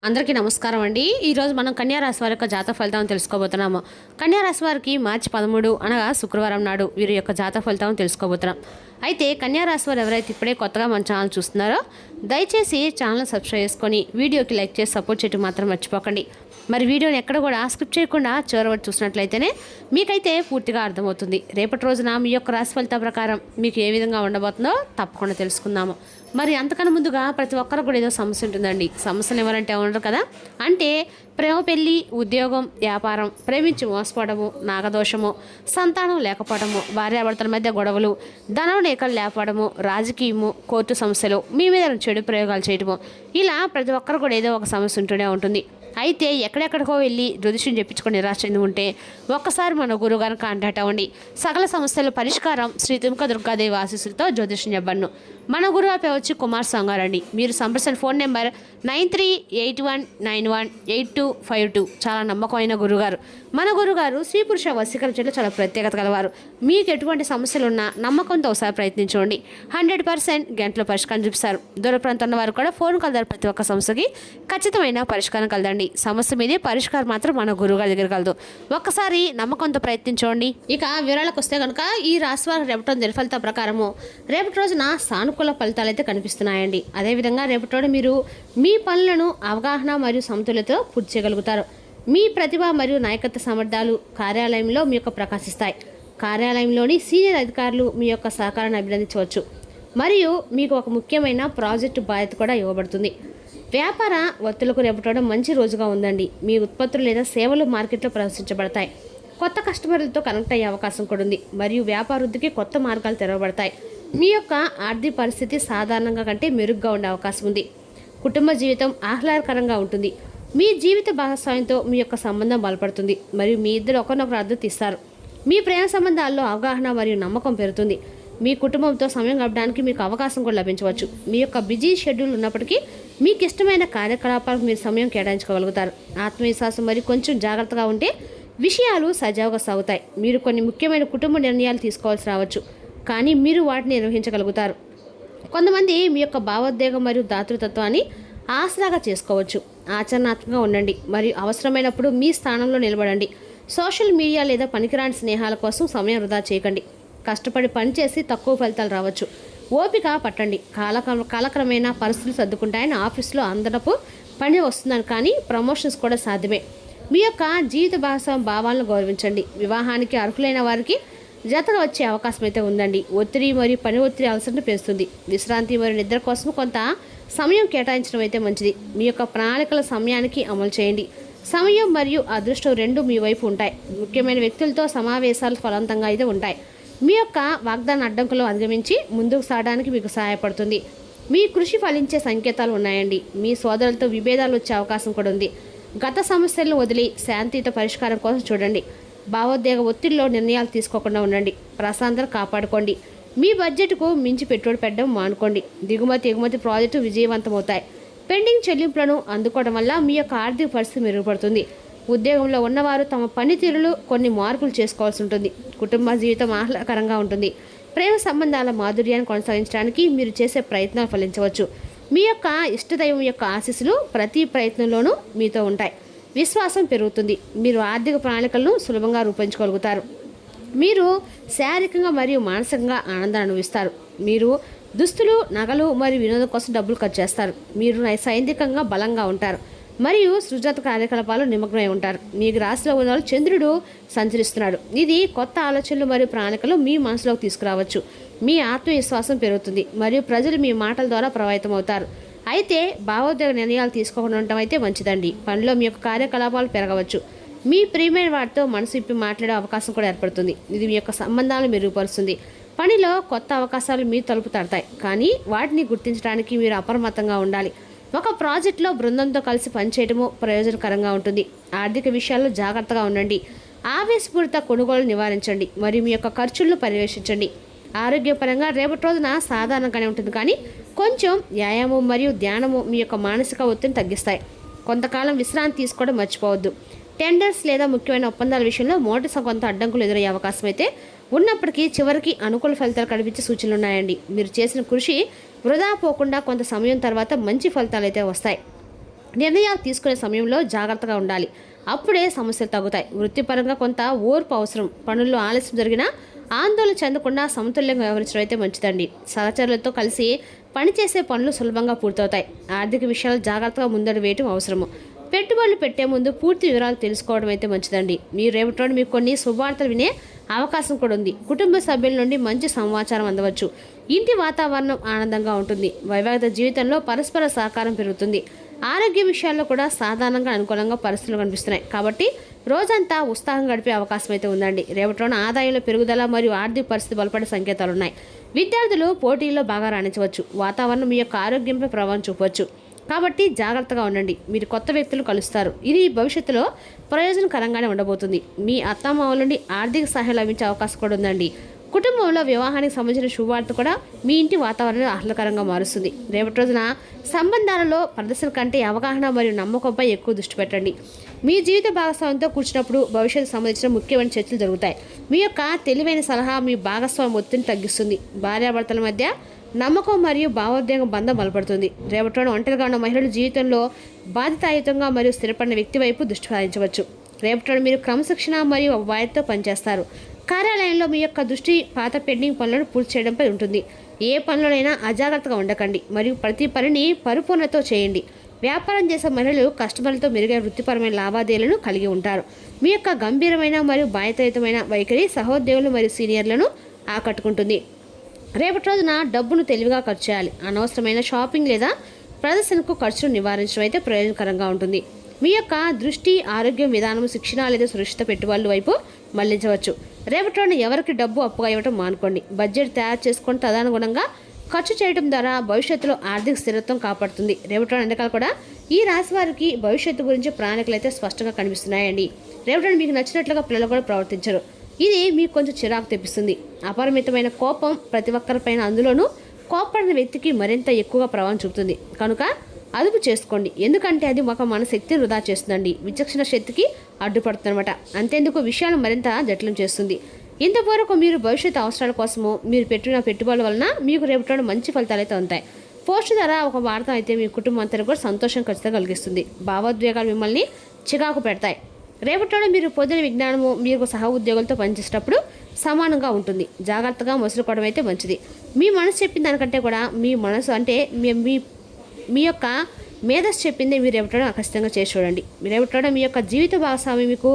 అందరికీ నమస్కారం అండి. ఈరోజు మనం కన్యా రాశి వారి యొక్క జాతక ఫలితాలను తెలుసుకోబోతున్నాము. కన్యా రాశి వారికి మార్చి 13 అనగా శుక్రవారం నాడు వీరి యొక్క జాతక ఫలితాలను తెలుసుకోబోతున్నాం. అయితే కన్యా రాశి వారు ఎవరైతే ఇప్పుడే కొత్తగా మన ఛానల్ చూస్తున్నారో దయచేసి ఛానల్ సబ్స్క్రైబ్ చేసుకొని వీడియోకి లైక్ చేసి సపోర్ట్ చేయడం మాత్రం మర్చిపోకండి. మరి వీడియోని ఎక్కడ కూడా స్కిప్ చేయకుండా చివరి చూసినట్లయితేనే మీకైతే పూర్తిగా అర్థమవుతుంది. రేపటి రోజున మీ యొక్క రాశి ఫలితాల ప్రకారం మీకు ఏ విధంగా ఉండబోతుందో తప్పకుండా తెలుసుకుందాము. మరి అంతకన్నా ముందుగా ప్రతి ఒక్కరికి కూడా ఏదో సమస్య ఉంటుందండి. సమస్యలు ఎవరంటే ఉండరు కదా. అంటే ప్రేమ, పెళ్ళి, ఉద్యోగం, వ్యాపారం, ప్రేమించి మోసపోవడము, నాగదోషము, సంతానం లేకపోవడము, భార్యాభర్తల మధ్య గొడవలు, ధనం లేఖలు లేకపోవడము, రాజకీయము, కోర్టు సమస్యలు, మీ మీద చెడు ప్రయోగాలు చేయడము, ఇలా ప్రతి ఒక్కరు కూడా ఏదో ఒక సమస్య ఉంటూనే ఉంటుంది. అయితే ఎక్కడెక్కడికో వెళ్ళి జ్యోతిష్యం చెప్పించుకొని నిరాశ చెంది ఉంటే ఒక్కసారి మన గురువుగారిని కాంటాక్ట్ అవ్వండి. సకల సమస్యల పరిష్కారం శ్రీ తుమ్క దుర్గాదేవి ఆశీస్సులతో జ్యోతిష్యం చెప్పను. మన గురువు పేరు వచ్చి కుమార్ సంగారండి. మీరు సంప్రదించిన ఫోన్ నెంబర్ 9381918252. చాలా నమ్మకమైన గురుగారు. మన గురుగారు స్త్రీ పురుష వశీకరణ చేయడంలో చాలా ప్రత్యేకత కలవారు. మీకు ఎటువంటి సమస్యలున్నా నమ్మకంతో ఒకసారి ప్రయత్నించండి. 100% గంటలో పరిష్కారం చూపిస్తారు. దూర ప్రాంతంలో వారు కూడా ఫోన్ కలదారు. ప్రతి ఒక్క సమస్యకి ఖచ్చితమైన పరిష్కారం కలదండి. సమస్య మీదే పరిష్కారం మాత్రం మన గురువుగారి దగ్గర కలదు. ఒక్కసారి నమ్మకంతో ప్రయత్నించండి. ఇక వివరాలకు వస్తే కనుక ఈ రాశి వారు రేపటి ఫలితాల ప్రకారము రేపటి రోజున సానుకూల ఫలితాలు అయితే కనిపిస్తున్నాయండి. అదేవిధంగా రేపటి రోజు మీరు మీ పనులను అవగాహన మరియు సమతుల్యతతో పూర్తి చేయగలుగుతారు. మీ ప్రతిభ మరియు నాయకత్వ సామర్థ్యాలు కార్యాలయంలో మీ యొక్క ప్రకాశిస్తాయి. కార్యాలయంలోని సీనియర్ అధికారులు మీ యొక్క సహకారాన్ని అభినందించవచ్చు. మరియు మీకు ఒక ముఖ్యమైన ప్రాజెక్టు బాధ్యత కూడా ఇవ్వబడుతుంది. వ్యాపార ఒత్తులకు రేపటడం మంచి రోజుగా ఉందండి. మీ ఉత్పత్తులు లేదా సేవలు మార్కెట్లో ప్రదర్శించబడతాయి. కొత్త కస్టమర్లతో కనెక్ట్ అయ్యే అవకాశం కూడా ఉంది. మరియు వ్యాపారవృద్ధికి కొత్త మార్గాలు తెరవబడతాయి. మీ యొక్క ఆర్థిక పరిస్థితి సాధారణంగా కంటే మెరుగ్గా ఉండే అవకాశం ఉంది. కుటుంబ జీవితం ఆహ్లాదకరంగా ఉంటుంది. మీ జీవిత భాగస్వామ్యంతో మీ యొక్క సంబంధం బలపడుతుంది. మరియు మీ ఇద్దరు ఒకరినొకరు అద్దతు ఇస్తారు. మీ ప్రేమ సంబంధాల్లో అవగాహన మరియు నమ్మకం పెరుగుతుంది. మీ కుటుంబంతో సమయం గడపడానికి మీకు అవకాశం కూడా లభించవచ్చు. మీ యొక్క బిజీ షెడ్యూల్ ఉన్నప్పటికీ మీకు ఇష్టమైన కార్యకలాపాలకు మీరు సమయం కేటాయించుకోగలుగుతారు. ఆత్మవిశ్వాసం మరియు కొంచెం జాగ్రత్తగా ఉంటే విషయాలు సజావుగా సాగుతాయి. మీరు కొన్ని ముఖ్యమైన కుటుంబ నిర్ణయాలు తీసుకోవాల్సి రావచ్చు, కానీ మీరు వాటిని నిర్వహించగలుగుతారు. కొంతమంది మీ యొక్క భావోద్వేగం మరియు దాతృత్వాన్ని ఆసరాగా చేసుకోవచ్చు. ఆచరణాత్మకంగా ఉండండి మరియు అవసరమైనప్పుడు మీ స్థానంలో నిలబడండి. సోషల్ మీడియా లేదా పనికిరాని స్నేహాల కోసం సమయం వృధా చేయకండి. కష్టపడి పనిచేసి తక్కువ ఫలితాలు రావచ్చు. ఓపిక పట్టండి. కాలక్రమేణా పరిస్థితులు సర్దుకుంటాయని ఆఫీస్లో అందరపు పని వస్తుందని, కానీ ప్రమోషన్స్ కూడా సాధ్యమే. మీ యొక్క జీవిత భావాలను గౌరవించండి. వివాహానికి అర్హులైన వారికి జతగా వచ్చే అవకాశం అయితే ఉందండి. ఒత్తిడి మరియు పని ఒత్తిడి అలసటను పెంచుతుంది. విశ్రాంతి మరియు నిద్ర కోసం కొంత సమయం కేటాయించడం అయితే మంచిది. మీ యొక్క ప్రణాళికల సమయానికి అమలు చేయండి. సమయం మరియు అదృష్టం రెండు మీ వైపు ఉంటాయి. ముఖ్యమైన వ్యక్తులతో సమావేశాలు ఫలవంతంగా అయితే ఉంటాయి. మీ యొక్క వాగ్దాన అడ్డంకులు అధిగమించి ముందుకు సాగడానికి మీకు సహాయపడుతుంది. మీ కృషి ఫలించే సంకేతాలు ఉన్నాయండి. మీ సోదరులతో విభేదాలు వచ్చే అవకాశం కూడా ఉంది. గత సమస్యలను వదిలి శాంతియుత పరిష్కారం కోసం చూడండి. భావోద్వేగ ఒత్తిడిలో నిర్ణయాలు తీసుకోకుండా ఉండండి. ప్రశాంతత కాపాడుకోండి. మీ బడ్జెట్కు మించి పెట్టుబడి పెట్టడం మానుకోండి. దిగుమతి ఎగుమతి ప్రాజెక్టు విజయవంతమవుతాయి. పెండింగ్ చెల్లింపులను అందుకోవడం వల్ల మీ యొక్క ఆర్థిక పరిస్థితి మెరుగుపడుతుంది. ఉద్యోగంలో ఉన్నవారు తమ పనితీరులో కొన్ని మార్పులు చేసుకోవాల్సి ఉంటుంది. కుటుంబ జీవితం ఆహ్లాదకరంగా ఉంటుంది. ప్రేమ సంబంధాల మాధుర్యాన్ని కొనసాగించడానికి మీరు చేసే ప్రయత్నాలు ఫలించవచ్చు. మీ యొక్క ఇష్టదైవం యొక్క ఆశీస్సులు ప్రతి ప్రయత్నంలోనూ మీతో ఉంటాయి. విశ్వాసం పెరుగుతుంది. మీరు ఆర్థిక ప్రణాళికలను సులభంగా రూపొందించగలుగుతారు. మీరు శారీరకంగా మరియు మానసికంగా ఆనందాన్ని అనుభవిస్తారు. మీరు దుస్తులు, నగలు మరియు వినోదం కోసం డబ్బులు ఖర్చు చేస్తారు. మీరు సైనికంగా బలంగా ఉంటారు మరియు సృజనాత్మక కార్యకలాపాలు నిమగ్నమై ఉంటారు. మీ రాశిలో ఉన్న చంద్రుడు సంచరిస్తున్నాడు. ఇది కొత్త ఆలోచనలు మరియు ప్రణాళికలు మీ మనసులోకి తీసుకురావచ్చు. మీ ఆత్మవిశ్వాసం పెరుగుతుంది మరియు ప్రజలు మీ మాటల ద్వారా ప్రభావితం అవుతారు. అయితే భావోద్వేగ నిర్ణయాలు తీసుకోకుండా ఉండటం అయితే మంచిదండి. పనిలో మీ యొక్క కార్యకలాపాలు పెరగవచ్చు. మీ ప్రియమైన వాటితో మనసు ఇప్పి మాట్లాడే అవకాశం కూడా ఏర్పడుతుంది. ఇది మీ యొక్క సంబంధాలను మెరుగుపరుస్తుంది. పనిలో కొత్త అవకాశాలు మీ తలుపు తడతాయి, కానీ వాటిని గుర్తించడానికి మీరు అప్రమత్తంగా ఉండాలి. ఒక ప్రాజెక్టులో బృందంతో కలిసి పనిచేయడము ప్రయోజనకరంగా ఉంటుంది. ఆర్థిక విషయాల్లో జాగ్రత్తగా ఉండండి. ఆవేశపూరిత కొనుగోలు నివారించండి మరియు మీ యొక్క ఖర్చులను పర్యవేక్షించండి. ఆరోగ్యపరంగా రేపటి రోజున సాధారణంగానే ఉంటుంది, కానీ కొంచెం వ్యాయామం మరియు ధ్యానము మీ యొక్క మానసిక ఒత్తిడిని తగ్గిస్తాయి. కొంతకాలం విశ్రాంతి తీసుకోవడం మర్చిపోవద్దు. టెండర్స్ లేదా ముఖ్యమైన ఒప్పందాల విషయంలో కొంత అడ్డంకులు ఎదురయ్యే అవకాశం అయితే ఉన్నప్పటికీ చివరికి అనుకూల ఫలితాలు కనిపించే సూచనలు ఉన్నాయండి. మీరు చేసిన కృషి వృధా పోకుండా కొంత సమయం తర్వాత మంచి ఫలితాలు అయితే వస్తాయి. నిర్ణయాలు తీసుకునే సమయంలో జాగ్రత్తగా ఉండాలి. అప్పుడే సమస్యలు తగ్గుతాయి. వృత్తిపరంగా కొంత ఓర్పు అవసరం. పనుల్లో ఆలస్యం జరిగినా ఆందోళన చెందకుండా సమతుల్యంగా వ్యవహరించడం అయితే మంచిదండి. సహచరులతో కలిసి పనిచేసే పనులు సులభంగా పూర్తవుతాయి. ఆర్థిక విషయాలు జాగ్రత్తగా ముందడు వేయటం అవసరము. పెట్టుబడులు పెట్టే ముందు పూర్తి వివరాలు తెలుసుకోవడం అయితే మంచిదండి. మీరు రేపటి రోజు మీకు కొన్ని శుభవార్తలు వినే అవకాశం కూడా ఉంది. కుటుంబ సభ్యుల నుండి మంచి సమాచారం అందవచ్చు. ఇంటి వాతావరణం ఆనందంగా ఉంటుంది. వైవాహిక జీవితంలో పరస్పర సహకారం పెరుగుతుంది. ఆరోగ్య విషయాల్లో కూడా సాధారణంగా అనుకూలంగా పరిస్థితులు కనిపిస్తున్నాయి. కాబట్టి రోజంతా ఉత్సాహం గడిపే అవకాశం అయితే ఉందండి. రేపటి రోజున ఆదాయంలో పెరుగుదల మరియు ఆర్థిక పరిస్థితి బలపడే సంకేతాలు ఉన్నాయి. విద్యార్థులు పోటీల్లో బాగా రాణించవచ్చు. వాతావరణం మీ యొక్క ఆరోగ్యంపై ప్రభావం చూపవచ్చు. కాబట్టి జాగ్రత్తగా ఉండండి. మీరు కొత్త వ్యక్తులు కలుస్తారు. ఇది భవిష్యత్తులో ప్రయోజనకరంగానే ఉండబోతుంది. మీ అత్తమామల నుండి ఆర్థిక సహాయం లభించే అవకాశం కూడా ఉందండి. కుటుంబంలో వివాహానికి సంబంధించిన శుభవార్త కూడా మీ ఇంటి వాతావరణాన్ని ఆహ్లాదకరంగా మారుస్తుంది. రేపటి రోజున సంబంధాలలో ప్రదర్శన కంటే అవగాహన మరియు నమ్మకంపై ఎక్కువ దృష్టి పెట్టండి. మీ జీవిత భాగస్వామితో కూర్చున్నప్పుడు భవిష్యత్తుకు సంబంధించిన ముఖ్యమైన చర్చలు జరుగుతాయి. మీ యొక్క తెలివైన సలహా మీ భాగస్వామి ఒత్తిడిని తగ్గిస్తుంది. భార్యాభర్తల మధ్య నమ్మకం మరియు భావోద్వేగం బంధం బలపడుతుంది. రేపటి రోజున ఒంటరిగా ఉన్న మహిళల జీవితంలో బాధ్యతాయుతంగా మరియు స్థిరపడిన వ్యక్తి వైపు దృష్టి సారించవచ్చు. రేపటి రోజున మీరు క్రమశిక్షణ మరియు బాధ్యతతో పనిచేస్తారు. కార్యాలయంలో మీ యొక్క దృష్టి పాత పెండింగ్ పనులను పూర్తి చేయడంపై ఉంటుంది. ఏ పనులనైనా అజాగ్రత్తగా ఉండకండి మరియు ప్రతి పనిని పరిపూర్ణతో చేయండి. వ్యాపారం చేసే మహిళలు కస్టమర్లతో మెరుగైన వృత్తిపరమైన లావాదేవీలను కలిగి ఉంటారు. మీ యొక్క గంభీరమైన మరియు బాధ్యతాయుతమైన వైఖరి సహోద్యోగులు మరియు సీనియర్లను ఆకట్టుకుంటుంది. రేపటి రోజున డబ్బును తెలివిగా ఖర్చు చేయాలి. అనవసరమైన షాపింగ్ లేదా ప్రదర్శనకు ఖర్చును నివారించడం అయితే ప్రయోజనకరంగా ఉంటుంది. మీ యొక్క దృష్టి ఆరోగ్యం విధానం శిక్షణ లేదా సురక్షిత పెట్టుబడుల వైపు మళ్లించవచ్చు. రేపటి రోజున ఎవరికి డబ్బు అప్పుగా ఇవ్వడం మానుకోండి. బడ్జెట్ తయారు చేసుకొని తదనుగుణంగా ఖర్చు చేయడం ద్వారా భవిష్యత్తులో ఆర్థిక స్థిరత్వం కాపాడుతుంది. రేపటి రోజున ఎండకాలు కూడా ఈ రాశి వారికి భవిష్యత్తు గురించి ప్రణాళికలు అయితే స్పష్టంగా కనిపిస్తున్నాయండి. రేపటి రోజున మీకు నచ్చినట్లుగా పిల్లలు కూడా ప్రవర్తించరు. ఇది మీకు కొంచెం చిరాకు తెప్పిస్తుంది. అపరిమితమైన కోపం ప్రతి ఒక్కరిపైన, అందులోనూ కోపడిన వ్యక్తికి మరింత ఎక్కువగా ప్రభావం చూపుతుంది. కనుక అదుపు చేసుకోండి. ఎందుకంటే అది ఒక మన శక్తిని వృధా చేస్తుందండి. విచక్షణ శక్తికి అడ్డుపడుతుందన్నమాట. అంతేందుకు విషయాలు మరింత జటిలం చేస్తుంది. ఇంతవరకు మీరు భవిష్యత్ అవసరాల కోసము మీరు పెట్టిన పెట్టుబడుల వలన మీకు రేపటి మంచి ఫలితాలు అయితే ఉంటాయి. పోస్ట్ ద్వారా ఒక వార్త అయితే మీ కుటుంబం అంతా కూడా సంతోషం ఖచ్చితంగా కలిగిస్తుంది. భావోద్వేగాలు మిమ్మల్ని చికాకు పెడతాయి. రేపటిలో మీరు పొందిన విజ్ఞానము మీకు సహ ఉద్యోగులతో పనిచేసేటప్పుడు సమానంగా ఉంటుంది. జాగ్రత్తగా మసులుకోవడం అయితే మంచిది. మీ మనసు చెప్పిన దానికంటే కూడా మీ మనసు అంటే మీ యొక్క మేధస్సు చెప్పింది మీరు రేపటిలో ఖచ్చితంగా చేసి చూడండి. మీరు రేపటిలో మీ యొక్క జీవిత భాగస్వామి మీకు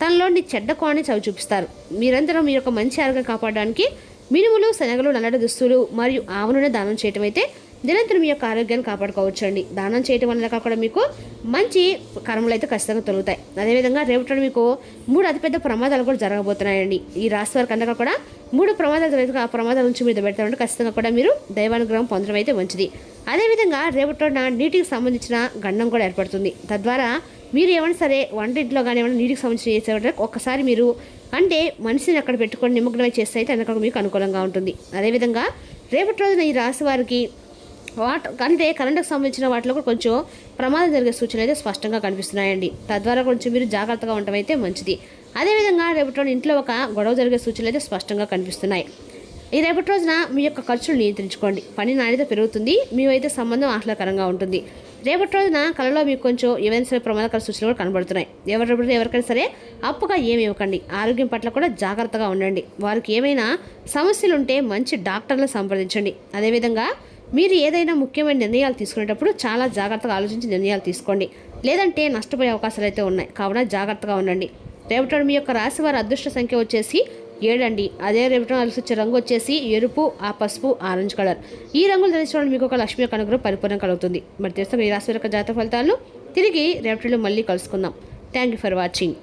తనలోని చెడ్డ కోణాన్ని చవి చూపిస్తారు. మీరందరూ మీ యొక్క మంచి ఆరోగ్యం కాపాడడానికి మినుములు, శనగలు, నల్లటి దుస్తులు మరియు ఆవులను దానం చేయటం అయితే నిరంతరం మీ యొక్క ఆరోగ్యాన్ని కాపాడుకోవచ్చు అండి. దానం చేయటం వల్ల కూడా మీకు మంచి కర్మలు అయితే ఖచ్చితంగా తొలుగుతాయి. అదేవిధంగా రేపటి మీకు 3 అతిపెద్ద ప్రమాదాలు కూడా జరగబోతున్నాయండి. ఈ రాశి వారికి అందరూ కూడా 3 ప్రమాదాలు జరిగితే ఆ ప్రమాదాల నుంచి మీరు పెడతారంటే ఖచ్చితంగా కూడా మీరు దైవానుగ్రహం పొందడం అయితే మంచిది. అదేవిధంగా రేపటి నీటికి సంబంధించిన గండం కూడా ఏర్పడుతుంది. తద్వారా మీరు ఏమైనా సరే వంటింట్లో కానీ ఏమైనా నీటికి సంబంధించి చేసే ఒక్కసారి మీరు అంటే మనిషిని అక్కడ పెట్టుకొని నిమగ్నమై చేస్తే అయితే అందుకు మీకు అనుకూలంగా ఉంటుంది. అదేవిధంగా రేపటి రోజున ఈ రాశి వారికి అంటే కరెంటుకు సంబంధించిన వాటిలో కూడా కొంచెం ప్రమాదం జరిగే సూచనలు అయితే స్పష్టంగా కనిపిస్తున్నాయండి. తద్వారా కొంచెం మీరు జాగ్రత్తగా ఉండటం అయితే మంచిది. అదేవిధంగా రేపటి ఇంట్లో ఒక గొడవ జరిగే సూచనలు అయితే స్పష్టంగా కనిపిస్తున్నాయి. ఈ రేపటి రోజున మీ యొక్క ఖర్చులు నియంత్రించుకోండి. పని నాణ్యత పెరుగుతుంది. మీవైతే సంబంధం ఆహ్లాదకరంగా ఉంటుంది. రేపటి రోజున కళలో మీకు కొంచెం ఏవైనా సరే ప్రమాదకర సూచనలు కూడా కనబడుతున్నాయి. ఎవరికైనా సరే అప్పుగా ఏమి ఇవ్వకండి. ఆరోగ్యం పట్ల కూడా జాగ్రత్తగా ఉండండి. వారికి ఏమైనా సమస్యలు ఉంటే మంచి డాక్టర్లను సంప్రదించండి. అదేవిధంగా మీరు ఏదైనా ముఖ్యమైన నిర్ణయాలు తీసుకునేటప్పుడు చాలా జాగ్రత్తగా ఆలోచించి నిర్ణయాలు తీసుకోండి. లేదంటే నష్టపోయే అవకాశాలు అయితే ఉన్నాయి. కావున జాగ్రత్తగా ఉండండి. రేపటి మీ యొక్క రాశి వారి అదృష్ట సంఖ్య వచ్చేసి 7 అండి. అదే రేపటి కలిసి వచ్చే రంగు వచ్చేసి ఎరుపు, ఆ పసుపు, ఆరెంజ్ కలర్. ఈ రంగులు ధరించడం మీకు ఒక లక్ష్మీ యొక్క అనుగ్రహం పరిపూర్ణం కలుగుతుంది. మరి తెలుసు ఈ రాశి యొక్క జాతక ఫలితాలను తిరిగి రేపటిలో మళ్ళీ కలుసుకుందాం. Thank you for watching.